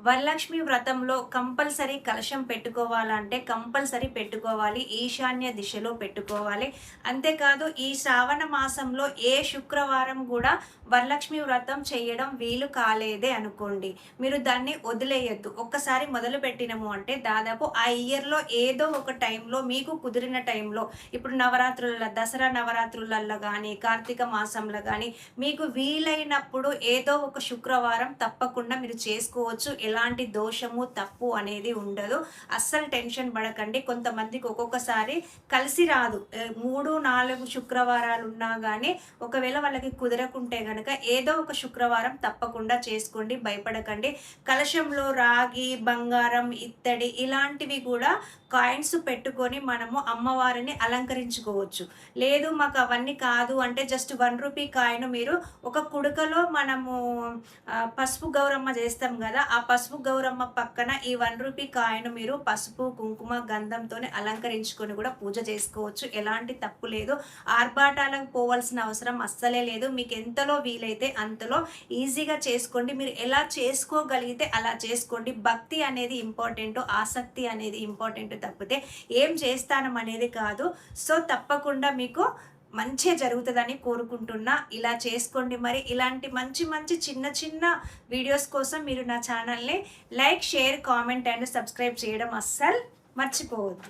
వరలక్ష్మి వ్రతంలో కంపల్సరీ కలశం పెట్టుకోవాలంటే కంపల్సరీ పెట్టుకోవాలి. ఈశాన్య దిశలో పెట్టుకోవాలి. అంతేకాదు ఈ శ్రావణ మాసంలో ఏ శుక్రవారం కూడా వరలక్ష్మి వ్రతం చేయడం వీలు కాలేదే అనుకోండి, మీరు దాన్ని వదిలేయద్దు. ఒక్కసారి మొదలు పెట్టినము అంటే దాదాపు ఆ ఇయర్లో ఏదో ఒక టైంలో మీకు కుదిరిన టైంలో, ఇప్పుడు నవరాత్రుల దసరా నవరాత్రులలో కానీ కార్తీక మాసంలో కానీ మీకు వీలైనప్పుడు ఏదో ఒక శుక్రవారం తప్పకుండా మీరు చేసుకోవచ్చు. ఎలాంటి దోషము తప్పు అనేది ఉండదు. అస్సలు టెన్షన్ పడకండి. కొంతమందికి ఒక్కొక్కసారి కలిసి రాదు. 3-4 శుక్రవారాలు ఉన్నా కానీ ఒకవేళ వాళ్ళకి కుదరకుంటే కనుక ఏదో ఒక శుక్రవారం తప్పకుండా చేసుకోండి, భయపడకండి. కలశంలో రాగి, బంగారం, ఇత్తడి ఇలాంటివి కూడా కాయిన్స్ పెట్టుకొని మనము అమ్మవారిని అలంకరించుకోవచ్చు. లేదు మాకు అవన్నీ కాదు అంటే జస్ట్ 1 రూపీ కాయిన్ మీరు ఒక కుడుకలో మనము పసుపు గౌరమ్మ చేస్తాం కదా, ఆ పసుపు గౌరమ్మ పక్కన ఈ 1 రూపీ కాయిన్ మీరు పసుపు కుంకుమ గంధంతో అలంకరించుకొని కూడా పూజ చేసుకోవచ్చు. ఎలాంటి తప్పు లేదు. ఆర్భాటాలకు పోవాల్సిన అవసరం అస్సలే లేదు. మీకు ఎంతలో వీలైతే అంతలో ఈజీగా చేసుకోండి. మీరు ఎలా చేసుకోగలిగితే అలా చేసుకోండి. భక్తి అనేది ఇంపార్టెంట్, ఆసక్తి అనేది ఇంపార్టెంట్ తప్పితే ఏం చేస్తానం అనేది కాదు. సో తప్పకుండా మీకు మంచిగా జరుగుతుందని కోరుకుంటున్నా. ఇలా చేసుకోండి. మరి ఇలాంటి మంచి మంచి చిన్న చిన్న వీడియోస్ కోసం మీరు నా ఛానల్ని like, share, comment and subscribe చేయడం అస్సలు మర్చిపోవద్దు.